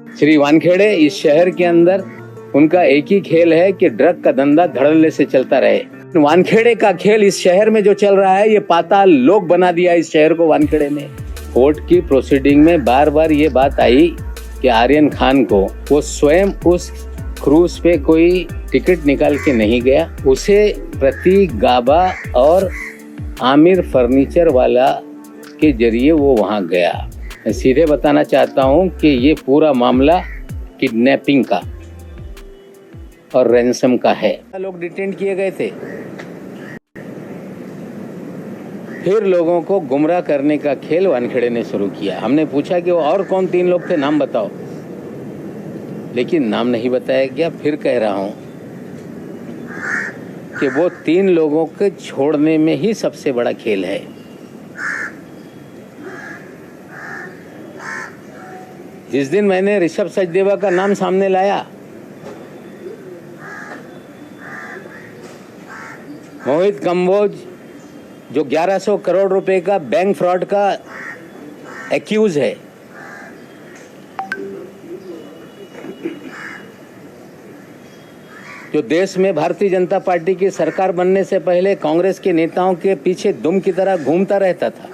श्री वानखेड़े इस शहर के अंदर उनका एक ही खेल है कि ड्रग का धंधा धड़ल्ले से चलता रहे। वानखेड़े का खेल इस शहर में जो चल रहा है ये पाताल लोक बना दिया इस शहर को वानखेड़े ने। कोर्ट की प्रोसीडिंग में बार बार ये बात आई कि आर्यन खान को वो स्वयं उस क्रूज पे कोई टिकट निकाल के नहीं गया, उसे प्रतीक गाबा और आमिर फर्नीचर वाला के जरिए वो वहाँ गया। मैं सीधे बताना चाहता हूँ कि ये पूरा मामला किडनैपिंग का और रैंसम का है। लोग डिटेन किए गए थे, फिर लोगों को गुमराह करने का खेल वानखेड़े ने शुरू किया। हमने पूछा कि वो और कौन 3 लोग थे, नाम बताओ, लेकिन नाम नहीं बताया गया। फिर कह रहा हूं कि वो 3 लोगों के छोड़ने में ही सबसे बड़ा खेल है। जिस दिन मैंने ऋषभ सचदेवा का नाम सामने लाया, मोहित कंबोज जो 1100 करोड़ रुपए का बैंक फ्रॉड का एक्यूज है, जो देश में भारतीय जनता पार्टी की सरकार बनने से पहले कांग्रेस के नेताओं के पीछे दुम की तरह घूमता रहता था,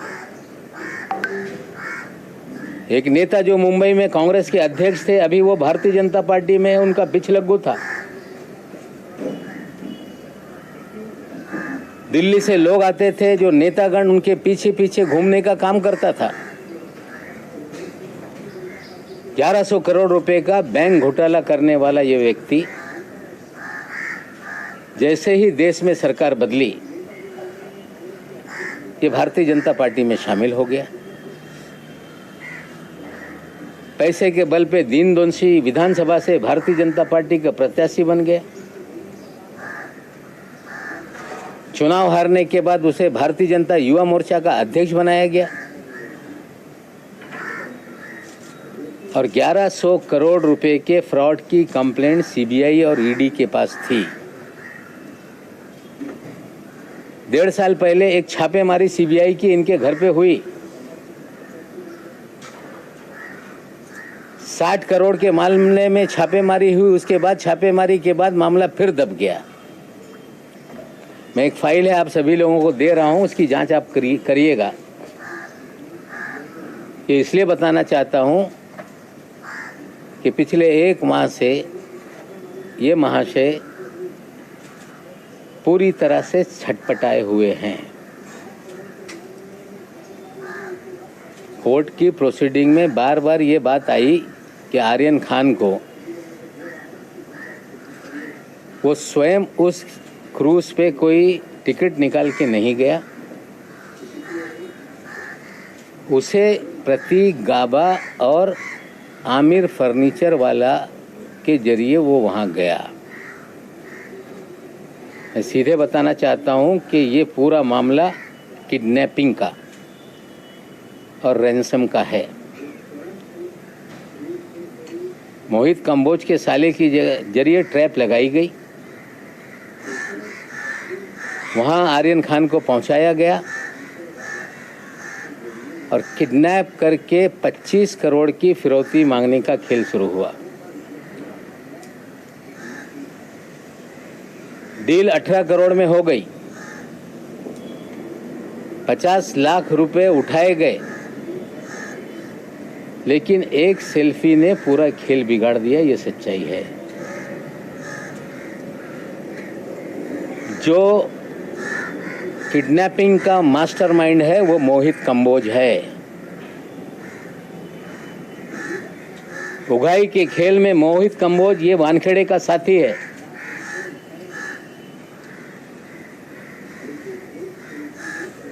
एक नेता जो मुंबई में कांग्रेस के अध्यक्ष थे, अभी वो भारतीय जनता पार्टी में उनका पिछलग्गू था। दिल्ली से लोग आते थे जो नेतागण उनके पीछे पीछे घूमने का काम करता था। 1100 करोड़ रुपए का बैंक घोटाला करने वाला ये व्यक्ति जैसे ही देश में सरकार बदली, ये भारतीय जनता पार्टी में शामिल हो गया। पैसे के बल पे दीनदोंशी विधानसभा से भारतीय जनता पार्टी का प्रत्याशी बन गया। चुनाव हारने के बाद उसे भारतीय जनता युवा मोर्चा का अध्यक्ष बनाया गया और 1100 करोड़ रुपए के फ्रॉड की कंप्लेंट सीबीआई और ईडी के पास थी। 1.5 साल पहले एक छापेमारी सीबीआई की इनके घर पे हुई। 60 करोड़ के मामले में छापेमारी हुई, उसके बाद छापेमारी के बाद मामला फिर दब गया। मैं एक फाइल है आप सभी लोगों को दे रहा हूं, उसकी जांच आप करिएगा। ये इसलिए बताना चाहता हूं कि पिछले 1 माह से ये महाशय पूरी तरह से छटपटाए हुए हैं। कोर्ट की प्रोसीडिंग में बार बार ये बात आई कि आर्यन खान को वो स्वयं उस क्रूज पे कोई टिकट निकाल के नहीं गया, उसे प्रतीक गाबा और आमिर फर्नीचर वाला के जरिए वो वहाँ गया। मैं सीधे बताना चाहता हूँ कि ये पूरा मामला किडनैपिंग का और रैंसम का है। मोहित कंबोज के साले की जरिए ट्रैप लगाई गई, वहाँ आर्यन खान को पहुँचाया गया और किडनैप करके 25 करोड़ की फिरौती मांगने का खेल शुरू हुआ। डील 18 करोड़ में हो गई, 50 लाख रुपए उठाए गए, लेकिन एक सेल्फी ने पूरा खेल बिगाड़ दिया। ये सच्चाई है। जो किडनैपिंग का मास्टरमाइंड है वो मोहित कंबोज है। उगाई के खेल में मोहित कंबोज ये वानखेड़े का साथी है।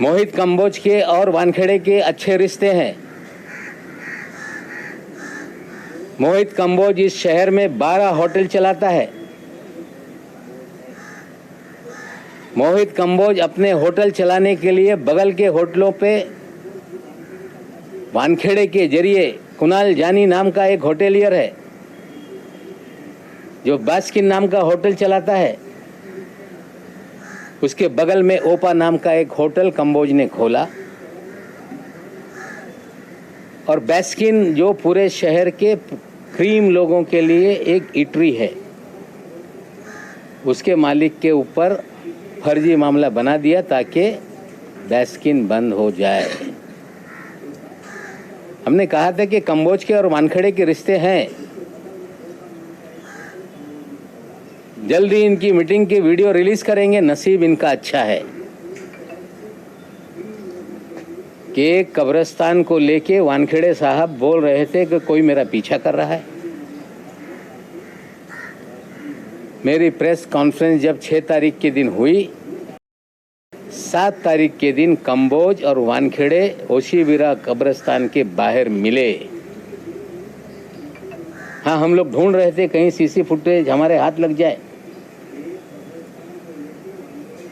मोहित कंबोज के और वानखेड़े के अच्छे रिश्ते हैं। मोहित कंबोज इस शहर में 12 होटल चलाता है। मोहित कंबोज अपने होटल चलाने के लिए बगल के होटलों पे वानखेड़े के जरिए कुणाल जानी नाम का एक होटेलियर है जो बास्किन नाम का होटल चलाता है। उसके बगल में ओपा नाम का एक होटल कंबोज ने खोला और बास्किन जो पूरे शहर के क्रीम लोगों के लिए एक इटरी है, उसके मालिक के ऊपर फर्जी मामला बना दिया ताकि बैस्किन बंद हो जाए। हमने कहा था कि कंबोज के और वानखेड़े के रिश्ते हैं। जल्दी इनकी मीटिंग की वीडियो रिलीज करेंगे। नसीब इनका अच्छा है कि कब्रिस्तान को लेके वानखेड़े साहब बोल रहे थे कि कोई मेरा पीछा कर रहा है। मेरी प्रेस कॉन्फ्रेंस जब 6 तारीख के दिन हुई, 7 तारीख के दिन कंबोज और वानखेड़े ओशीवीरा कब्रिस्तान के बाहर मिले। हाँ, हम लोग ढूंढ रहे थे कहीं सीसी फुटेज हमारे हाथ लग जाए।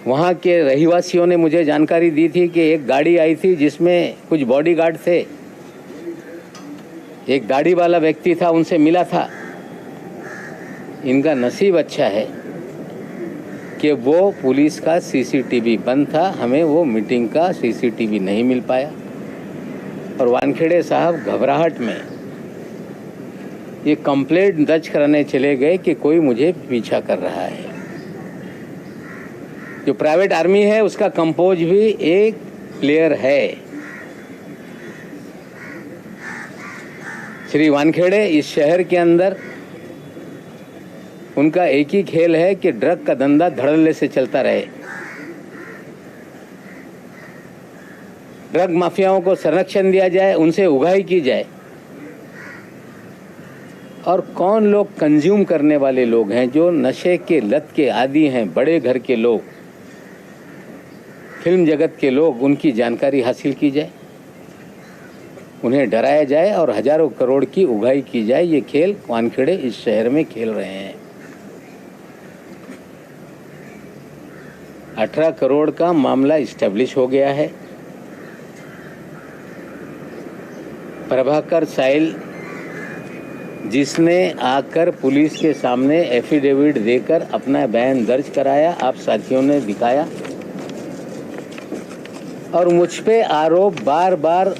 वहाँ के रहवासियों ने मुझे जानकारी दी थी कि एक गाड़ी आई थी जिसमें कुछ बॉडीगार्ड थे। एक दाढ़ी वाला व्यक्ति था, उनसे मिला था। इनका नसीब अच्छा है कि वो पुलिस का सीसीटीवी बंद था, हमें वो मीटिंग का सीसीटीवी नहीं मिल पाया। और वानखेड़े साहब घबराहट में ये कंप्लेंट दर्ज कराने चले गए कि कोई मुझे पीछा कर रहा है। जो प्राइवेट आर्मी है उसका कंपोज भी एक प्लेयर है। श्री वानखेड़े इस शहर के अंदर उनका एक ही खेल है कि ड्रग का धंधा धड़ल्ले से चलता रहे। ड्रग माफियाओं को संरक्षण दिया जाए, उनसे उगाही की जाए। और कौन लोग कंज्यूम करने वाले लोग हैं, जो नशे के लत के आदी हैं, बड़े घर के लोग, फिल्म जगत के लोग, उनकी जानकारी हासिल की जाए, उन्हें डराया जाए और हजारों करोड़ की उगाही की जाए। ये खेल वानखेड़े इस शहर में खेल रहे हैं। 18 करोड़ का मामला इस्टेब्लिश हो गया है। प्रभाकर साइल, जिसने आकर पुलिस के सामने एफिडेविट देकर अपना बयान दर्ज कराया, आप साथियों ने दिखाया। और मुझ पे आरोप बार बार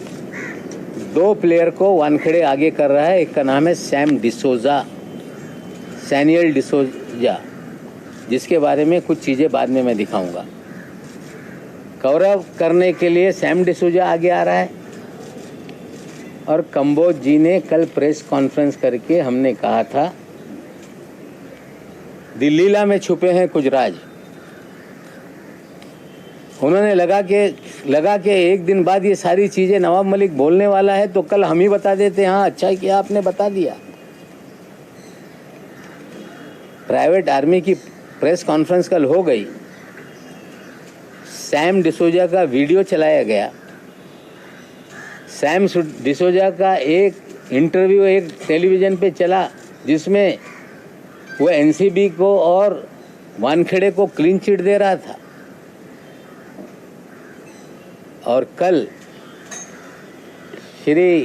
2 प्लेयर को वानखेड़े आगे कर रहा है। एक का नाम है सैनियल डिसोजा, जिसके बारे में कुछ चीज़ें बाद में मैं दिखाऊंगा। कवरअप करने के लिए सैम डिसोजा आगे आ रहा है। और कंबोज जी ने कल प्रेस कॉन्फ्रेंस करके हमने कहा था दिल्लीला में छुपे हैं कुछ राज। उन्होंने लगा के एक दिन बाद ये सारी चीज़ें नवाब मलिक बोलने वाला है तो कल हम ही बता देते। हाँ, अच्छा किया आपने बता दिया। प्राइवेट आर्मी की प्रेस कॉन्फ्रेंस कल हो गई। सैम डिसोजा का वीडियो चलाया गया। सैम डिसोजा का एक इंटरव्यू एक टेलीविज़न पे चला, जिसमें वो एनसीबी को और वानखेड़े को क्लीन चिट दे रहा था। और कल श्री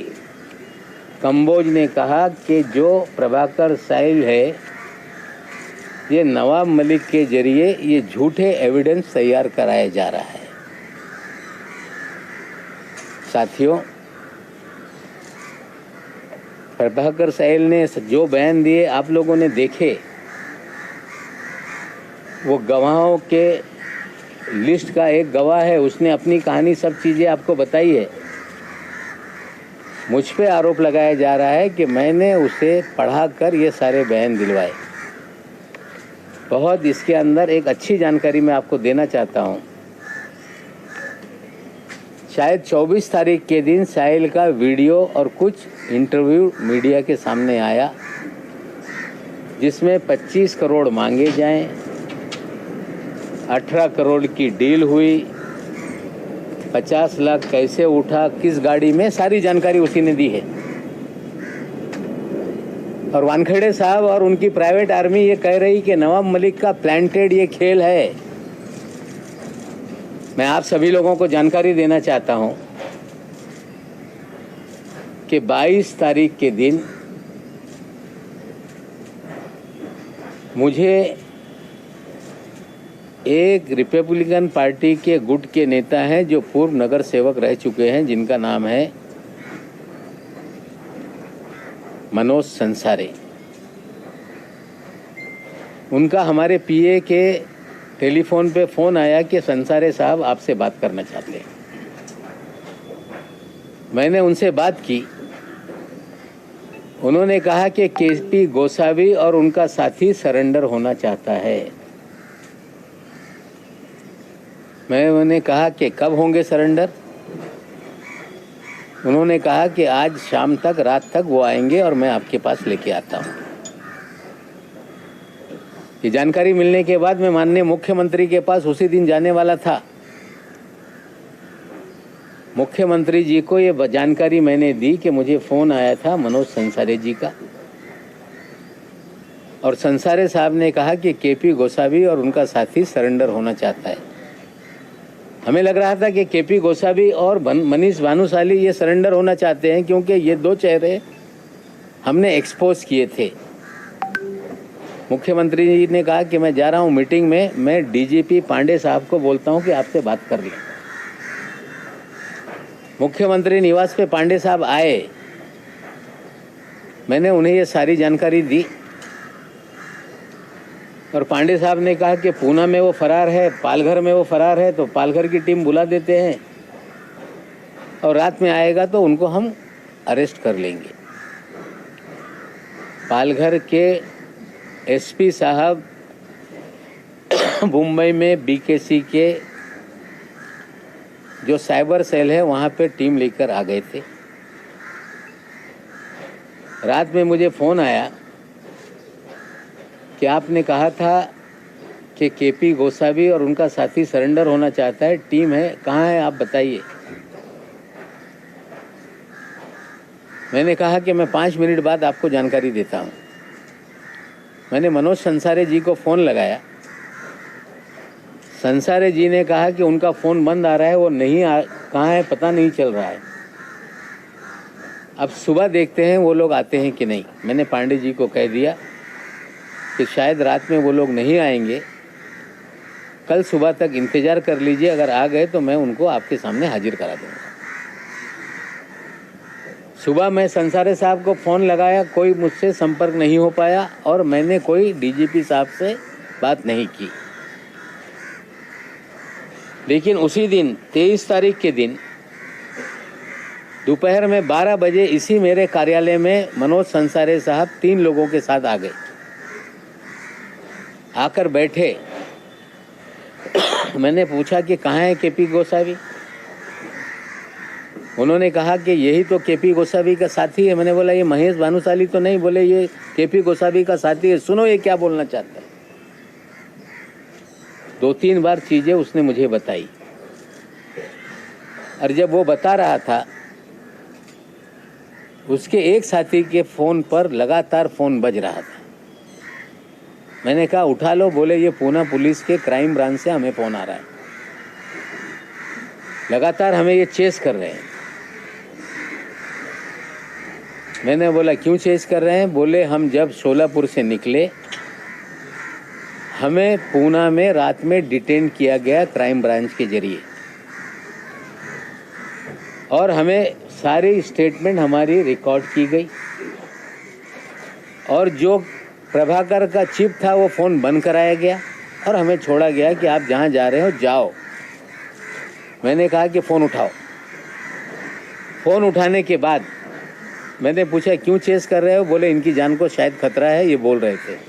कंबोज ने कहा कि जो प्रभाकर साइल है, ये नवाब मलिक के जरिए ये झूठे एविडेंस तैयार कराया जा रहा है। साथियों, प्रभाकर साइल ने जो बयान दिए आप लोगों ने देखे। वो गवाहों के लिस्ट का एक गवाह है, उसने अपनी कहानी सब चीज़ें आपको बताई है। मुझ पे आरोप लगाया जा रहा है कि मैंने उसे पढ़ाकर ये सारे बयान दिलवाए। बहुत इसके अंदर एक अच्छी जानकारी मैं आपको देना चाहता हूँ। शायद 24 तारीख के दिन साहिल का वीडियो और कुछ इंटरव्यू मीडिया के सामने आया, जिसमें 25 करोड़ मांगे जाएं, 18 करोड़ की डील हुई, 50 लाख कैसे उठा, किस गाड़ी में, सारी जानकारी उसी ने दी है। और वानखेड़े साहब और उनकी प्राइवेट आर्मी ये कह रही कि नवाब मलिक का प्लांटेड ये खेल है। मैं आप सभी लोगों को जानकारी देना चाहता हूं कि 22 तारीख के दिन मुझे एक रिपब्लिकन पार्टी के गुट के नेता हैं जो पूर्व नगर सेवक रह चुके हैं, जिनका नाम है मनोज संसारे, उनका हमारे पीए के टेलीफोन पे फ़ोन आया कि संसारे साहब आपसे बात करना चाहते हैं। मैंने उनसे बात की। उन्होंने कहा कि केपी गोसावी और उनका साथी सरेंडर होना चाहता है। मैं उन्हें कहा कि कब होंगे सरेंडर। उन्होंने कहा कि आज शाम तक, रात तक वो आएंगे और मैं आपके पास लेके आता हूँ। ये जानकारी मिलने के बाद मैं माननीय मुख्यमंत्री के पास उसी दिन जाने वाला था। मुख्यमंत्री जी को ये जानकारी मैंने दी कि मुझे फ़ोन आया था मनोज संसारे जी का, और संसारे साहब ने कहा कि केपी गोसावी और उनका साथी सरेंडर होना चाहता है। हमें लग रहा था कि केपी गोसावी और मनीष भानुशाली ये सरेंडर होना चाहते हैं, क्योंकि ये दो चेहरे हमने एक्सपोज किए थे। मुख्यमंत्री जी ने कहा कि मैं जा रहा हूँ मीटिंग में, मैं डीजीपी पांडे साहब को बोलता हूँ कि आपसे बात कर लें। मुख्यमंत्री निवास पे पांडे साहब आए। मैंने उन्हें ये सारी जानकारी दी और पांडे साहब ने कहा कि पूना में वो फरार है, पालघर में वो फरार है, तो पालघर की टीम बुला देते हैं और रात में आएगा तो उनको हम अरेस्ट कर लेंगे। पालघर के एसपी साहब मुंबई में बीकेसी के जो साइबर सेल है वहाँ पे टीम लेकर आ गए थे। रात में मुझे फ़ोन आया कि आपने कहा था कि केपी गोसावी और उनका साथी सरेंडर होना चाहता है, टीम है, कहाँ है आप बताइए। मैंने कहा कि मैं 5 मिनट बाद आपको जानकारी देता हूँ। मैंने मनोज संसारे जी को फ़ोन लगाया। संसारे जी ने कहा कि उनका फ़ोन बंद आ रहा है, वो नहीं कहाँ है पता नहीं चल रहा है। अब सुबह देखते हैं वो लोग आते हैं कि नहीं। मैंने पांडे जी को कह दिया कि शायद रात में वो लोग नहीं आएंगे, कल सुबह तक इंतज़ार कर लीजिए, अगर आ गए तो मैं उनको आपके सामने हाजिर करा दूँगा। सुबह मैं संसारे साहब को फ़ोन लगाया, कोई मुझसे संपर्क नहीं हो पाया और मैंने कोई डीजीपी साहब से बात नहीं की। लेकिन उसी दिन 23 तारीख के दिन दोपहर में 12 बजे इसी मेरे कार्यालय में मनोज संसारे साहब 3 लोगों के साथ आ गए। आकर बैठे। मैंने पूछा कि कहाँ है केपी गोसावी। उन्होंने कहा कि यही तो केपी गोसावी का साथी है। मैंने बोला ये महेश भानुशाली तो नहीं। बोले ये केपी गोसावी का साथी है। सुनो ये क्या बोलना चाहता है। 2-3 बार चीज़ें उसने मुझे बताई और जब वो बता रहा था उसके एक साथी के फ़ोन पर लगातार फ़ोन बज रहा था। मैंने कहा उठा लो। बोले ये पूना पुलिस के क्राइम ब्रांच से हमें फ़ोन आ रहा है, लगातार हमें ये चेस कर रहे हैं। मैंने बोला क्यों चेस कर रहे हैं। बोले हम जब शोलापुर से निकले हमें पूना में रात में डिटेन किया गया क्राइम ब्रांच के जरिए और हमें सारी स्टेटमेंट हमारी रिकॉर्ड की गई और जो प्रभाकर का चिप था वो फ़ोन बंद कराया गया और हमें छोड़ा गया कि आप जहाँ जा रहे हो जाओ। मैंने कहा कि फ़ोन उठाओ। फ़ोन उठाने के बाद मैंने पूछा क्यों चेस कर रहे हो। बोले इनकी जान को शायद खतरा है, ये बोल रहे थे।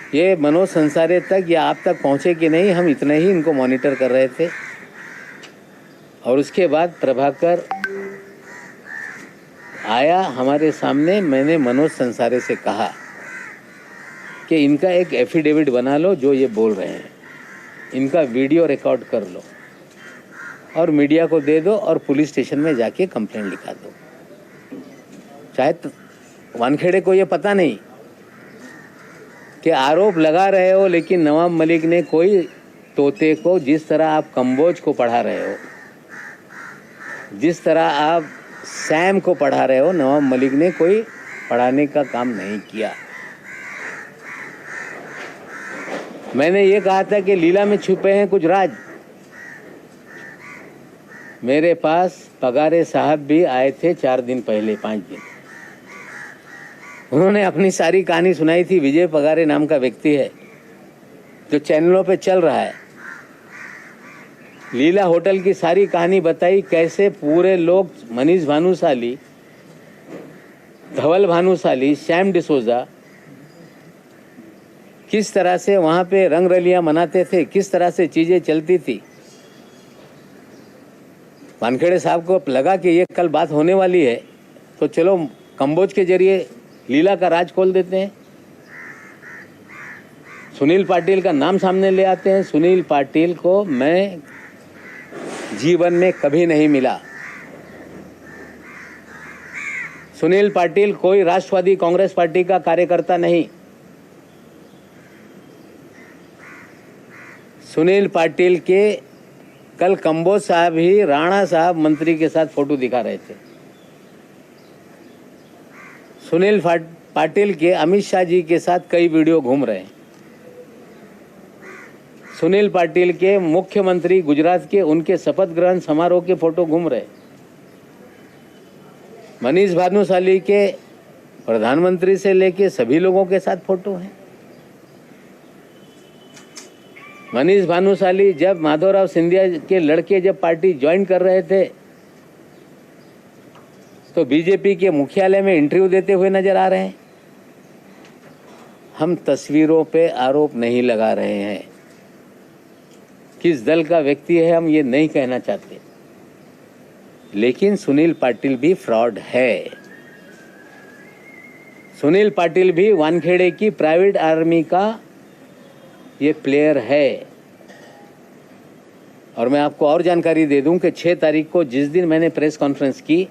ये मनोज संसारे तक या आप तक पहुँचे कि नहीं, हम इतने ही इनको मॉनिटर कर रहे थे। और उसके बाद प्रभाकर आया हमारे सामने। मैंने मनोज संसारे से कहा कि इनका एक एफिडेविट बना लो, जो ये बोल रहे हैं इनका वीडियो रिकॉर्ड कर लो और मीडिया को दे दो और पुलिस स्टेशन में जाके कंप्लेंट लिखा दो। शायद वानखेड़े को ये पता नहीं कि आरोप लगा रहे हो, लेकिन नवाब मलिक ने कोई तोते को जिस तरह आप कंबोज को पढ़ा रहे हो, जिस तरह आप सैम को पढ़ा रहे हो, नवाब मलिक ने कोई पढ़ाने का काम नहीं किया। मैंने ये कहा था कि लीला में छुपे हैं कुछ राज। मेरे पास पगारे साहब भी आए थे 4 दिन पहले, 5 दिन। उन्होंने अपनी सारी कहानी सुनाई थी। विजय पगारे नाम का व्यक्ति है जो चैनलों पे चल रहा है। लीला होटल की सारी कहानी बताई, कैसे पूरे लोग मनीष भानुशाली, धवल भानुशाली, सैम डिसोजा किस तरह से वहां पे रंग रलियां मनाते थे, किस तरह से चीजें चलती थी। वानखेड़े साहब को लगा कि ये कल बात होने वाली है, तो चलो कंबोज के जरिए लीला का राज खोल देते हैं। सुनील पाटिल का नाम सामने ले आते हैं। सुनील पाटिल को मैं जीवन में कभी नहीं मिला। सुनील पाटिल कोई राष्ट्रवादी कांग्रेस पार्टी का कार्यकर्ता नहीं। सुनील पाटिल के कल कंबोज साहब ही राणा साहब मंत्री के साथ फोटो दिखा रहे थे। सुनील पाटिल के अमित शाह जी के साथ कई वीडियो घूम रहे हैं। सुनील पाटिल के मुख्यमंत्री गुजरात के उनके शपथ ग्रहण समारोह के फोटो घूम रहे। मनीष भानुशाली के प्रधानमंत्री से लेके सभी लोगों के साथ फोटो हैं। मनीष भानुशाली जब माधवराव सिंधिया के लड़के जब पार्टी ज्वाइन कर रहे थे तो बीजेपी के मुख्यालय में इंटरव्यू देते हुए नजर आ रहे हैं। हम तस्वीरों पे आरोप नहीं लगा रहे हैं। किस दल का व्यक्ति है हम ये नहीं कहना चाहते, लेकिन सुनील पाटिल भी फ्रॉड है। सुनील पाटिल भी वानखेड़े की प्राइवेट आर्मी का ये प्लेयर है। और मैं आपको और जानकारी दे दूं कि 6 तारीख को जिस दिन मैंने प्रेस कॉन्फ्रेंस की,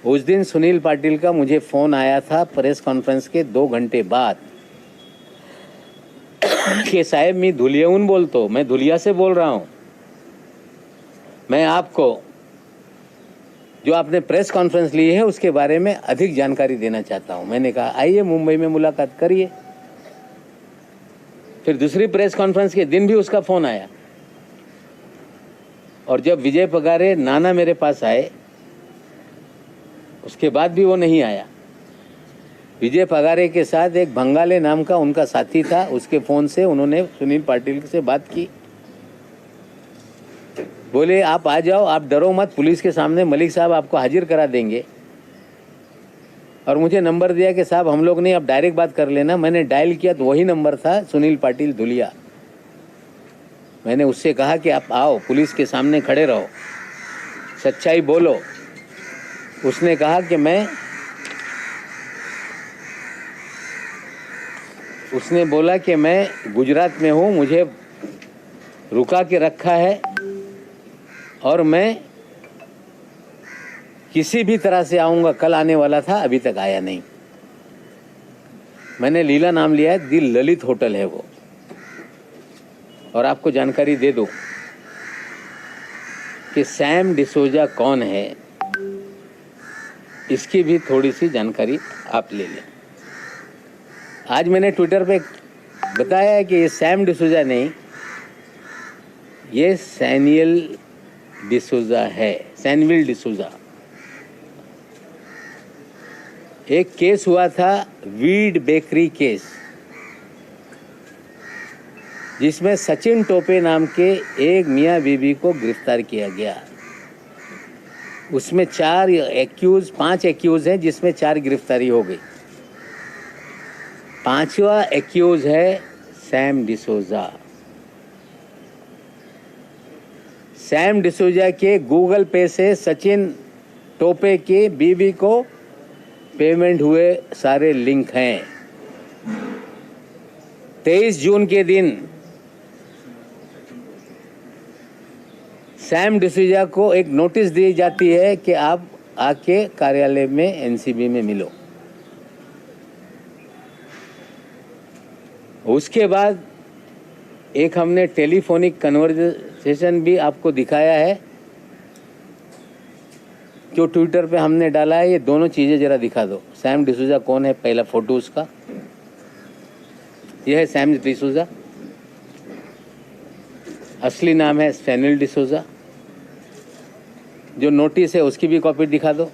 उस दिन सुनील पाटिल का मुझे फोन आया था प्रेस कॉन्फ्रेंस के 2 घंटे बाद कि साहेब मैं धुलियाहून बोलतो, मैं धुलिया से बोल रहा हूं, मैं आपको जो आपने प्रेस कॉन्फ्रेंस ली है उसके बारे में अधिक जानकारी देना चाहता हूं। मैंने कहा आइए मुंबई में मुलाकात करिए। फिर दूसरी प्रेस कॉन्फ्रेंस के दिन भी उसका फोन आया। और जब विजय पगारे नाना मेरे पास आए उसके बाद भी वो नहीं आया। विजय पगारे के साथ एक भंगाले नाम का उनका साथी था, उसके फोन से उन्होंने सुनील पाटिल से बात की। बोले आप आ जाओ, आप डरो मत, पुलिस के सामने मलिक साहब आपको हाजिर करा देंगे। और मुझे नंबर दिया कि साहब हम लोग नहीं, आप डायरेक्ट बात कर लेना। मैंने डायल किया तो वही नंबर था, सुनील पाटिल धुलिया। मैंने उससे कहा कि आप आओ, पुलिस के सामने खड़े रहो, सच्चाई बोलो। उसने कहा कि उसने बोला कि मैं गुजरात में हूँ, मुझे रुका के रखा है और मैं किसी भी तरह से आऊँगा। कल आने वाला था, अभी तक आया नहीं। मैंने लीला नाम लिया है, दी ललित होटल है वो। और आपको जानकारी दे दूं कि सैम डिसोजा कौन है, इसकी भी थोड़ी सी जानकारी आप ले लें। आज मैंने ट्विटर पे बताया है कि ये सैम डिसोजा नहीं, ये सैनियल डिसोजा है, सैनविल डिसोजा। एक केस हुआ था, वीड बेकरी केस, जिसमें सचिन टोपे नाम के एक मियाँ बीबी को गिरफ्तार किया गया। उसमें 5 एक्यूज हैं, जिसमें 4 गिरफ्तारी हो गई। 5वां एक्यूज है सैम डिसोजा। सैम डिसोजा के गूगल पे से सचिन टोपे की बीबी को पेमेंट हुए सारे लिंक हैं। 23 जून के दिन सैम डिसोजा को एक नोटिस दी जाती है कि आप आके कार्यालय में एनसीबी में मिलो। उसके बाद एक हमने टेलीफोनिक कन्वर्सेशन भी आपको दिखाया है, जो ट्विटर पे हमने डाला है। ये दोनों चीज़ें जरा दिखा दो। सैम डिसोजा कौन है, पहला फोटो उसका, यह है सैम डिसोजा। असली नाम है सैनिल डिसोजा। जो नोटिस है उसकी भी कॉपी दिखा दो।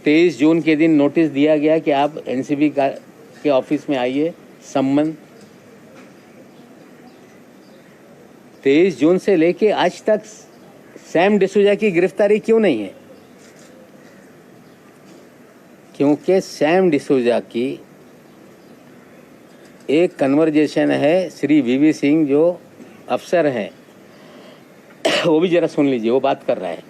23 जून के दिन नोटिस दिया गया कि आप एनसीबी के ऑफिस में आइए, सम्मन 23 जून से लेके आज तक सैम डिसूजा की गिरफ्तारी क्यों नहीं है? क्योंकि सैम डिसूजा की एक कन्वर्जेशन है श्री वीवी सिंह जो अफसर हैं, वो भी जरा सुन लीजिए, वो बात कर रहा है।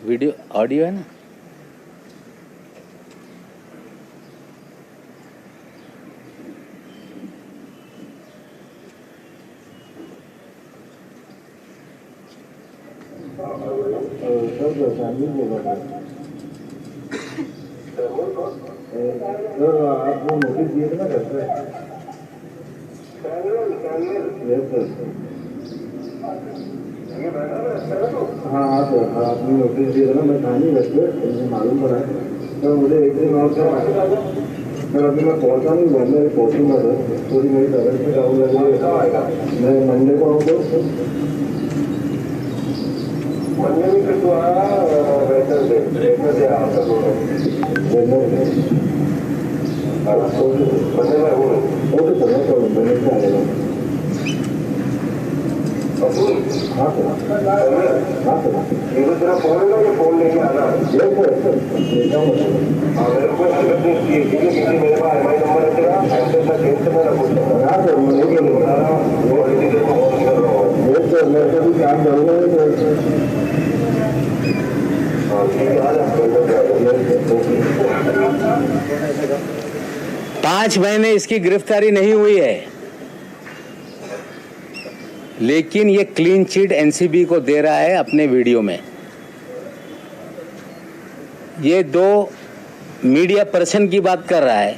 वीडियो ऑडियो है ना? आपको नोटिस दिए थे ना घर पे? हाँ आपने नोटिस दिया था ना, मैं था नहीं घर पे, मुझे मालूम पड़ा है। तो मुझे एक दिन और क्या सर, अभी मैं पहुँचा नहीं हुआ, मैं पहुँचूंगा सर। थोड़ी मेरी तबियत में डाउन लग रही है, मैं मंडे को आऊँ तो मंडे में फिर दोबारा वेडनेसडे आपका ओके सर, मैं प्रॉब्लम वेडनेसडे आ जाएगा। हाँ सर, हाँ सर, ये तो तेरा फोन है ना, ये फोन लेके आना। यस सर, लेके आऊँगा। हाँ, मेरे को किसी मेरे पास एम आई नंबर है तेरा, ऐसे मैं चेंज से मैं रखूँगा। हाँ सर, मैं लेके बता रहा हूँ, वो इसी से फोन कर रहा हूँ। यस सर, मैं ऐसे भी काम करूँगा। 5 महीने इसकी गिरफ्तारी नहीं हुई है, लेकिन ये क्लीन चिट एनसीबी को दे रहा है अपने वीडियो में। ये 2 मीडिया पर्सन की बात कर रहा है,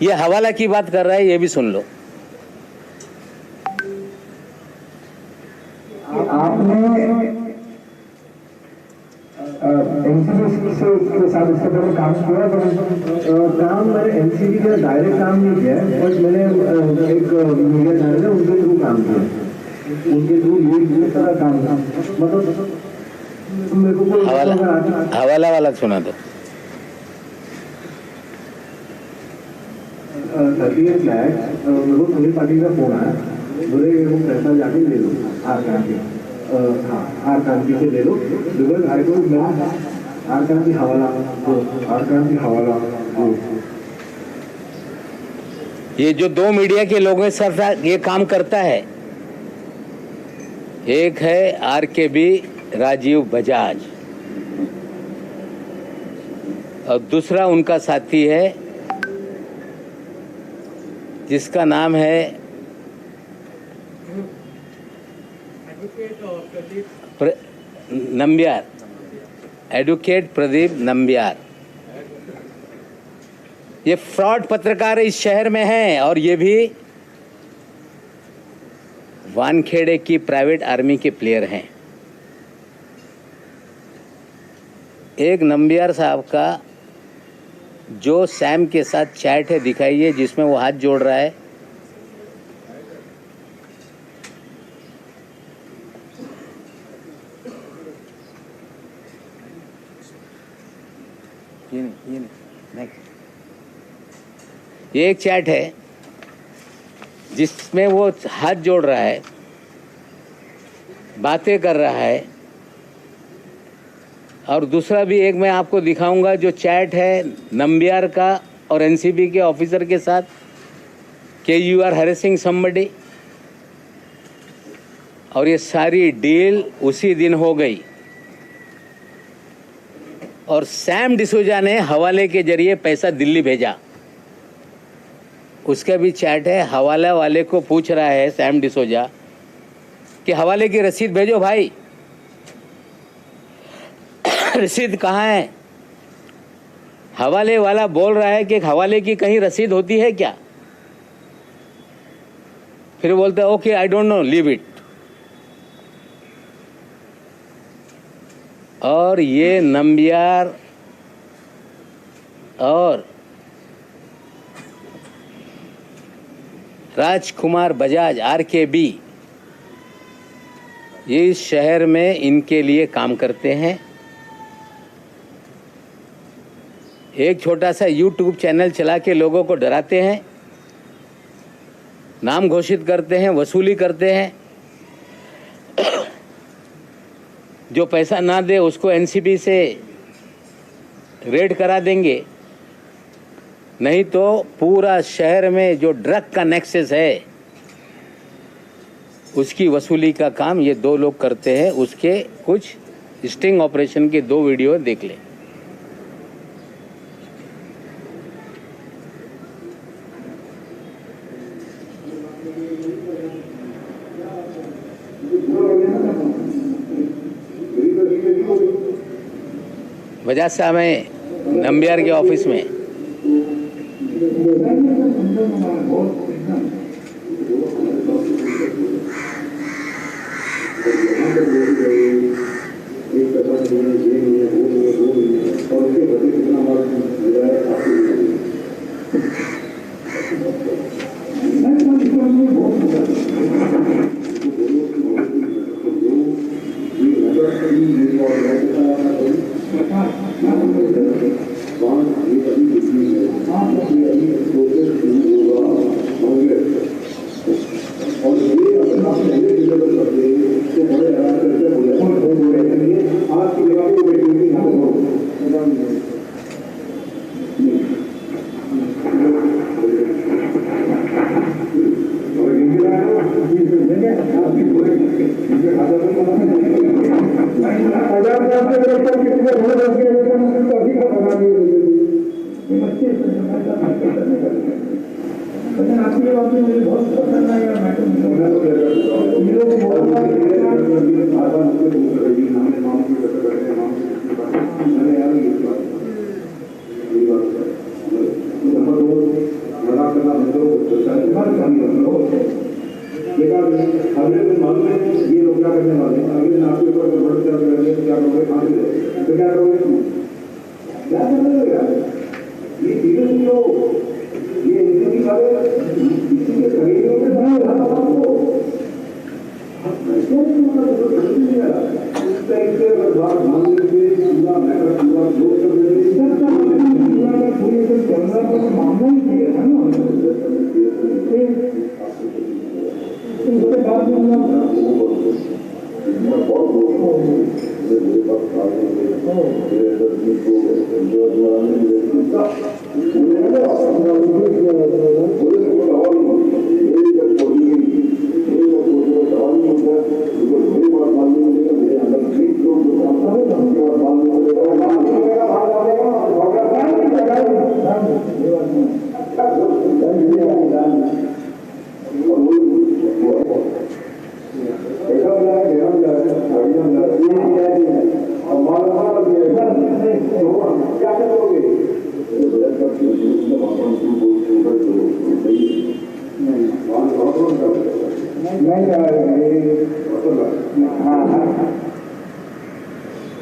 ये हवाला की बात कर रहा है, ये भी सुन लो। आपने एनसीबी के साथ इससे पहले काम किया, तो काम मैंने एनसीबी का डायरेक्ट काम नहीं किया है, बट मैंने एक मीडिया चैनल है उनके थ्रू काम किया, उनके थ्रू ये सारा काम था। मतलब मेरे को हवाला वाला सुना दो। 38 लाख मेरे को पुलिस पार्टी का फोन आया, बोले वो पैसा जाके ले लो आर क्रांति, हाँ आर क्रांति से ले लो, because I don't know R Kranti हवाला, आर क्रांति हवाला। ये जो 2 मीडिया के लोगों के साथ ये काम करता है, एक है आरकेबी राजीव बजाज और दूसरा उनका साथी है जिसका नाम है नंबियार, एडवोकेट प्रदीप नंबियार। ये फ्रॉड पत्रकार इस शहर में हैं और ये भी वानखेड़े की प्राइवेट आर्मी के प्लेयर हैं। एक नंबियार साहब का जो सैम के साथ चैट है दिखाइए, जिसमें वो हाथ जोड़ रहा है। ये नहीं। ये एक चैट है जिसमें वो हाथ जोड़ रहा है, बातें कर रहा है, और दूसरा भी एक मैं आपको दिखाऊंगा जो चैट है नंबियार का और एनसीबी के ऑफिसर के साथ कि यू आर हैरेसिंग समबडी, और ये सारी डील उसी दिन हो गई और सैम डिसूजा ने हवाले के जरिए पैसा दिल्ली भेजा। उसका भी चैट है। हवाला वाले को पूछ रहा है सैम डिसूजा कि हवाले की रसीद भेजो भाई, रसीद कहाँ है? हवाले वाला बोल रहा है कि हवाले की कहीं रसीद होती है क्या? फिर बोलता है okay I don't no, leave it. और ये नंबियार और राजकुमार बजाज RKB ये इस शहर में इनके लिए काम करते हैं। एक छोटा सा YouTube चैनल चला के लोगों को डराते हैं, नाम घोषित करते हैं, वसूली करते हैं। जो पैसा ना दे उसको NCB से रेड करा देंगे, नहीं तो पूरा शहर में जो ड्रग का नेक्सस है उसकी वसूली का काम ये दो लोग करते हैं। उसके कुछ स्टिंग ऑपरेशन के 2 वीडियो देख लें। बजाज साहब हैं नंबियार के ऑफिस में।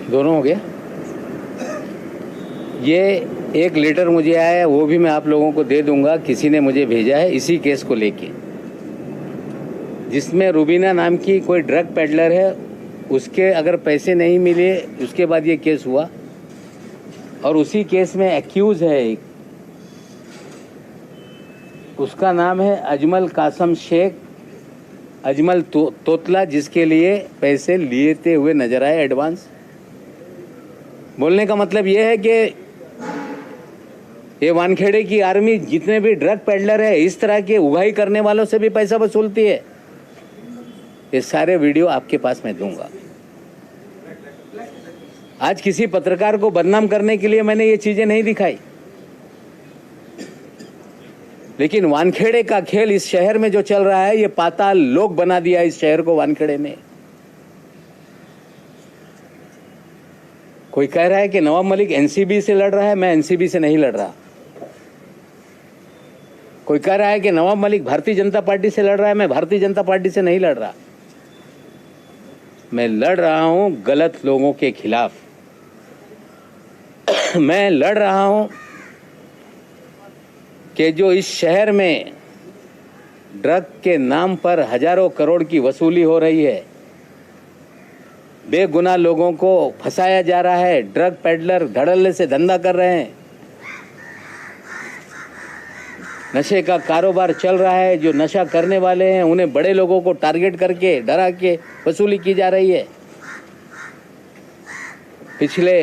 दोनों हो गया। ये एक लेटर मुझे आया है, वो भी मैं आप लोगों को दे दूंगा। किसी ने मुझे भेजा है इसी केस को लेके, जिसमें रुबीना नाम की कोई ड्रग पेडलर है, उसके अगर पैसे नहीं मिले उसके बाद ये केस हुआ। और उसी केस में एक्यूज है एक, उसका नाम है अजमल कासम शेख अजमल तोतला, जिसके लिए पैसे लेते हुए नजर आए एडवांस। बोलने का मतलब ये है कि ये वानखेड़े की आर्मी जितने भी ड्रग पेडलर है, इस तरह के उगाही करने वालों से भी पैसा वसूलती है। ये सारे वीडियो आपके पास मैं दूंगा। आज किसी पत्रकार को बदनाम करने के लिए मैंने ये चीजें नहीं दिखाई, लेकिन वानखेड़े का खेल इस शहर में जो चल रहा है, ये पाताल लोक बना दिया इस शहर को वानखेड़े ने। कोई कह रहा है कि नवाब मलिक एनसीबी से लड़ रहा है, मैं एनसीबी से नहीं लड़ रहा। कोई कह रहा है कि नवाब मलिक भारतीय जनता पार्टी से लड़ रहा है, मैं भारतीय जनता पार्टी से नहीं लड़ रहा। मैं लड़ रहा हूं गलत लोगों के खिलाफ। मैं लड़ रहा हूं कि जो इस शहर में ड्रग के नाम पर हजारों करोड़ की वसूली हो रही है, बेगुनाह लोगों को फंसाया जा रहा है, ड्रग पेडलर धड़ल्ले से धंधा कर रहे हैं, नशे का कारोबार चल रहा है, जो नशा करने वाले हैं उन्हें बड़े लोगों को टारगेट करके डरा के वसूली की जा रही है। पिछले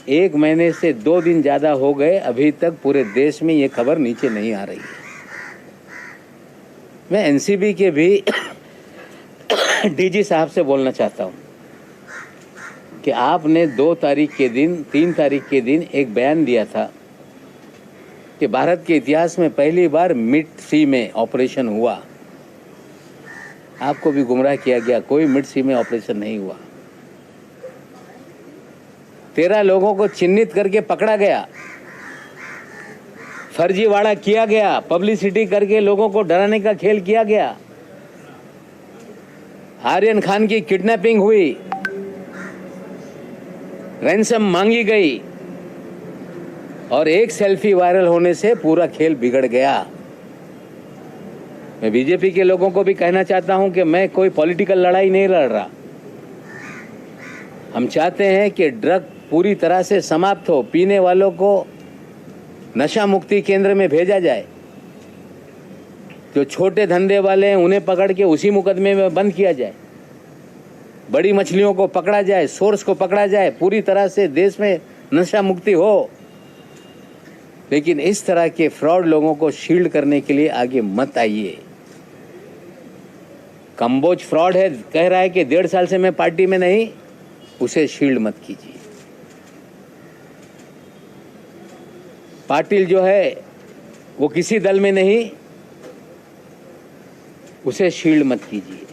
1 महीने से 2 दिन ज़्यादा हो गए, अभी तक पूरे देश में ये खबर नीचे नहीं आ रही है। मैं एनसीबी के भी डीजी साहब से बोलना चाहता हूँ कि आपने 2 तारीख के दिन 3 तारीख के दिन एक बयान दिया था कि भारत के इतिहास में पहली बार मिड सी में ऑपरेशन हुआ। आपको भी गुमराह किया गया, कोई मिड सी में ऑपरेशन नहीं हुआ। 13 लोगों को चिन्हित करके पकड़ा गया, फर्जीवाड़ा किया गया, पब्लिसिटी करके लोगों को डराने का खेल किया गया। आर्यन खान की किडनैपिंग हुई, रैंसम मांगी गई और एक सेल्फी वायरल होने से पूरा खेल बिगड़ गया। मैं बीजेपी के लोगों को भी कहना चाहता हूं कि मैं कोई पॉलिटिकल लड़ाई नहीं लड़ रहा। हम चाहते हैं कि ड्रग पूरी तरह से समाप्त हो, पीने वालों को नशा मुक्ति केंद्र में भेजा जाए, जो छोटे धंधे वाले हैं उन्हें पकड़ के उसी मुकदमे में बंद किया जाए, बड़ी मछलियों को पकड़ा जाए, सोर्स को पकड़ा जाए, पूरी तरह से देश में नशा मुक्ति हो। लेकिन इस तरह के फ्रॉड लोगों को शील्ड करने के लिए आगे मत आइए। कंबोज फ्रॉड है, कह रहा है कि 1.5 साल से मैं पार्टी में नहीं, उसे शील्ड मत कीजिए। पाटिल जो है वो किसी दल में नहीं, उसे शील्ड मत कीजिए।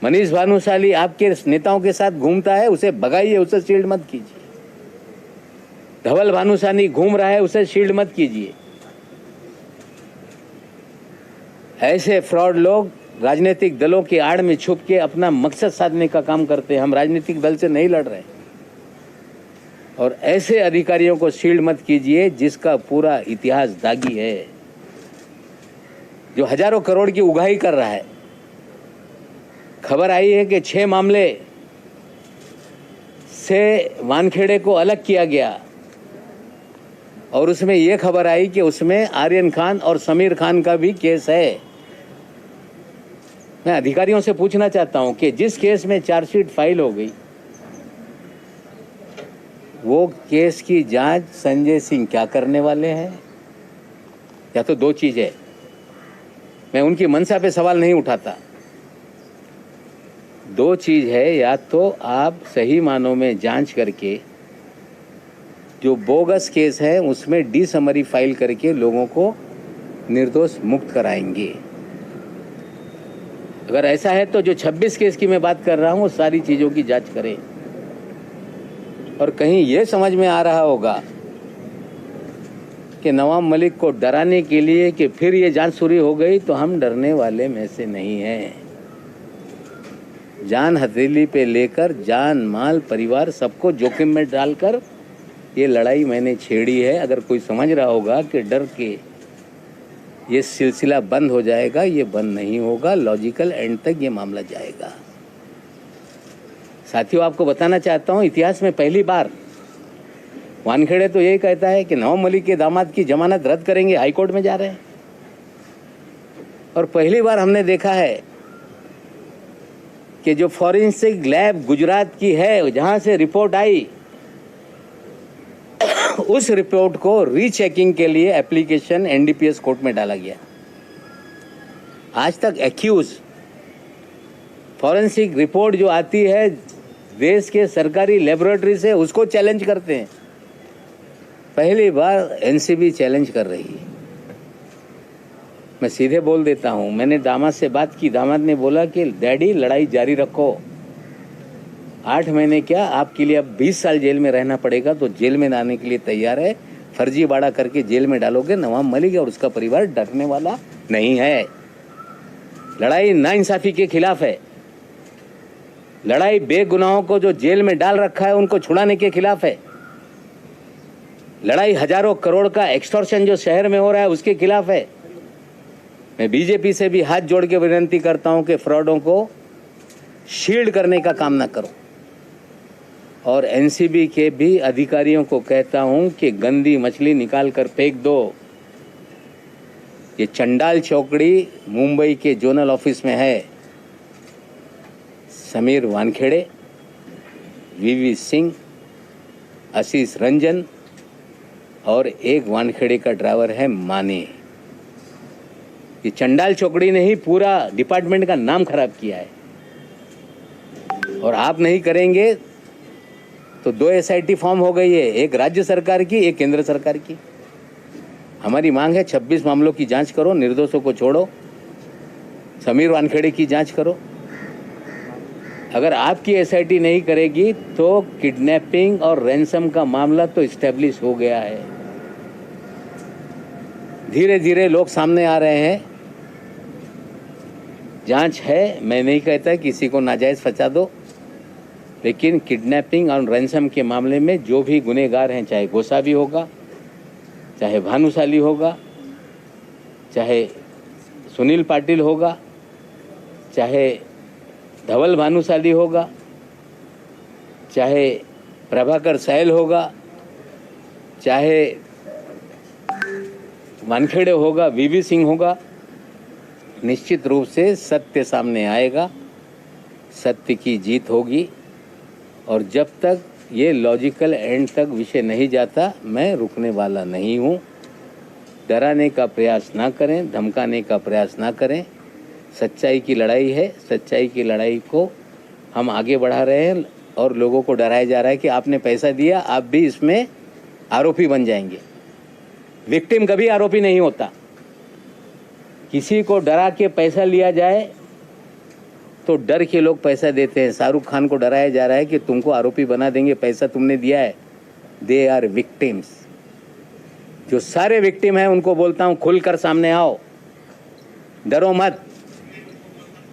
मनीष भानुशाली आपके नेताओं के साथ घूमता है, उसे भगाइए, उसे शील्ड मत कीजिए। धवल भानुशाली घूम रहा है, उसे शील्ड मत कीजिए। ऐसे फ्रॉड लोग राजनीतिक दलों की आड़ में छुप के अपना मकसद साधने का काम करते हैं। हम राजनीतिक दल से नहीं लड़ रहे और ऐसे अधिकारियों को शील्ड मत कीजिए जिसका पूरा इतिहास दागी है, जो हजारों करोड़ की उगाही कर रहा है। खबर आई है कि 6 मामले से वानखेड़े को अलग किया गया और उसमें यह खबर आई कि उसमें आर्यन खान और समीर खान का भी केस है। मैं अधिकारियों से पूछना चाहता हूं कि जिस केस में चार्जशीट फाइल हो गई, वो केस की जांच संजय सिंह क्या करने वाले हैं? या तो 2 चीज है, मैं उनकी मंशा पे सवाल नहीं उठाता। 2 चीज है, या तो आप सही मानों में जांच करके जो बोगस केस है उसमें डी समरी फाइल करके लोगों को निर्दोष मुक्त कराएंगे। अगर ऐसा है तो जो 26 केस की मैं बात कर रहा हूं, वो सारी चीजों की जांच करें। और कहीं ये समझ में आ रहा होगा कि नवाब मलिक को डराने के लिए कि फिर ये जांच शुरू हो गई, तो हम डरने वाले में से नहीं हैं। जान हथेली पे लेकर जान, माल, परिवार सबको जोखिम में डालकर ये लड़ाई मैंने छेड़ी है। अगर कोई समझ रहा होगा कि डर के ये सिलसिला बंद हो जाएगा, ये बंद नहीं होगा। लॉजिकल एंड तक ये मामला जाएगा। साथियों, आपको बताना चाहता हूं, इतिहास में पहली बार वानखेड़े तो यही कहता है कि नवाब मलिक के दामाद की जमानत रद्द करेंगे, हाईकोर्ट में जा रहे हैं। और पहली बार हमने देखा है कि जो फॉरेंसिक लैब गुजरात की है, जहां से रिपोर्ट आई, उस रिपोर्ट को रीचेकिंग के लिए एप्लीकेशन एनडीपीएस कोर्ट में डाला गया। आज तक एक्यूज फॉरेंसिक रिपोर्ट जो आती है देश के सरकारी लेबोरेटरी से, उसको चैलेंज करते हैं। पहली बार एनसीबी चैलेंज कर रही है। मैं सीधे बोल देता हूं, मैंने दामाद से बात की, दामाद ने बोला कि डैडी लड़ाई जारी रखो, 8 महीने क्या, आपके लिए अब 20 साल जेल में रहना पड़ेगा, तो जेल में आने के लिए तैयार है। फर्जीवाड़ा करके जेल में डालोगे, नवाब मलिक और उसका परिवार डरने वाला नहीं है। लड़ाई नाइंसाफी के खिलाफ है। लड़ाई बेगुनाहों को जो जेल में डाल रखा है उनको छुड़ाने के खिलाफ है। लड़ाई हजारों करोड़ का एक्सटॉर्शन जो शहर में हो रहा है उसके खिलाफ है। मैं बीजेपी से भी हाथ जोड़ के विनती करता हूं कि फ्रॉडों को शील्ड करने का काम ना करो, और एनसीबी के भी अधिकारियों को कहता हूं कि गंदी मछली निकाल कर फेंक दो। ये चंडाल चौकड़ी मुंबई के जोनल ऑफिस में है। समीर वानखेड़े, वीवी सिंह, आशीष रंजन और एक वानखेड़े का ड्राइवर है माने। ये चंडाल चौकड़ी ने ही पूरा डिपार्टमेंट का नाम खराब किया है, और आप नहीं करेंगे तो 2 SIT फॉर्म हो गई है, एक राज्य सरकार की, एक केंद्र सरकार की। हमारी मांग है 26 मामलों की जांच करो, निर्दोषों को छोड़ो, समीर वानखेड़े की जांच करो। अगर आपकी SIT नहीं करेगी तो किडनैपिंग और रैंसम का मामला तो इस्टेब्लिश हो गया है। धीरे धीरे लोग सामने आ रहे हैं, जांच है। मैं नहीं कहता किसी को नाजायज फंसा दो, लेकिन किडनैपिंग और रैंसम के मामले में जो भी गुनहगार हैं, चाहे गोसावी होगा, चाहे भानुशाली होगा, चाहे सुनील पाटिल होगा, चाहे धवल भानुशाली होगा, चाहे प्रभाकर सैल होगा, चाहे वानखेड़े होगा, वीवी सिंह होगा, निश्चित रूप से सत्य सामने आएगा, सत्य की जीत होगी। और जब तक ये लॉजिकल एंड तक विषय नहीं जाता, मैं रुकने वाला नहीं हूँ। डराने का प्रयास ना करें, धमकाने का प्रयास ना करें। सच्चाई की लड़ाई है, सच्चाई की लड़ाई को हम आगे बढ़ा रहे हैं, और लोगों को डराया जा रहा है कि आपने पैसा दिया, आप भी इसमें आरोपी बन जाएंगे। विक्टिम कभी आरोपी नहीं होता। किसी को डरा के पैसा लिया जाए तो डर के लोग पैसा देते हैं। शाहरुख खान को डराया जा रहा है कि तुमको आरोपी बना देंगे, पैसा तुमने दिया है। They are victims. जो सारे विक्टिम हैं उनको बोलता हूं, खुलकर सामने आओ, डरो मत।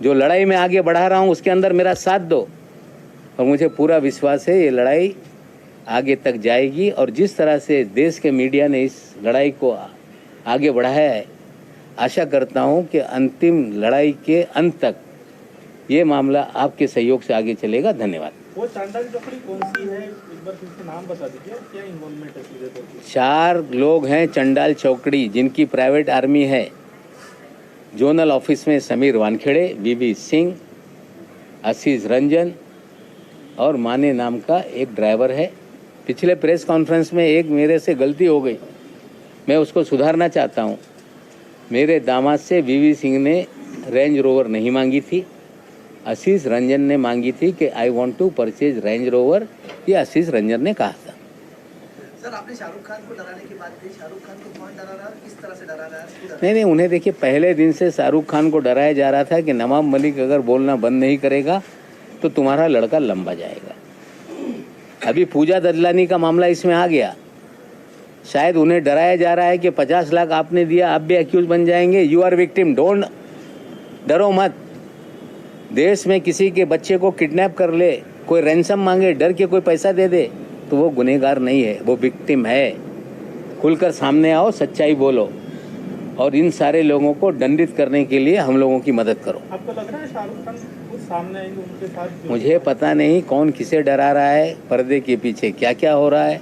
जो लड़ाई में आगे बढ़ा रहा हूं उसके अंदर मेरा साथ दो, और मुझे पूरा विश्वास है ये लड़ाई आगे तक जाएगी। और जिस तरह से देश के मीडिया ने इस लड़ाई को आगे बढ़ाया है, आशा करता हूं कि अंतिम लड़ाई के अंत तक ये मामला आपके सहयोग से आगे चलेगा। धन्यवाद। वो चंडाल चौकड़ी कौन सी है, एक बार फिर से नाम बता दीजिए, क्या इन्वॉल्वमेंट है सीधे तौर पे? 4 लोग हैं चंडाल चौकड़ी, जिनकी प्राइवेट आर्मी है। जोनल ऑफिस में समीर वानखेड़े, वीवी सिंह, आशीष रंजन और माने नाम का एक ड्राइवर है। पिछले प्रेस कॉन्फ्रेंस में एक मेरे से गलती हो गई, मैं उसको सुधारना चाहता हूँ। मेरे दामाद से वीवी सिंह ने रेंज रोवर नहीं मांगी थी, आशीष रंजन ने मांगी थी कि I want to purchase range rover, ये आशीष रंजन ने कहा था। सर, आपने शाहरुख खान को डराने की बात की, शाहरुख खान को कौन डरा रहा है, किस तरह से डरा रहा है? नहीं, उन्हें देखिए, पहले दिन से शाहरुख खान को डराया जा रहा था कि नवाब मलिक अगर बोलना बंद नहीं करेगा तो तुम्हारा लड़का लंबा जाएगा। अभी पूजा ददलानी का मामला इसमें आ गया। शायद उन्हें डराया जा रहा है कि 50 लाख आपने दिया, आप भी एक्यूज बन जाएंगे। यू आर विक्टिम, डोंट, डरो मत। देश में किसी के बच्चे को किडनैप कर ले, कोई रैंसम मांगे, डर के कोई पैसा दे दे, तो वो गुनहगार नहीं है, वो विक्टिम है। खुलकर सामने आओ, सच्चाई बोलो, और इन सारे लोगों को दंडित करने के लिए हम लोगों की मदद करो। आपको लग रहा है शाहरुख खान खुद सामने आएंगे उनके साथ? मुझे पता नहीं कौन किसे डरा रहा है, पर्दे के पीछे क्या क्या हो रहा है,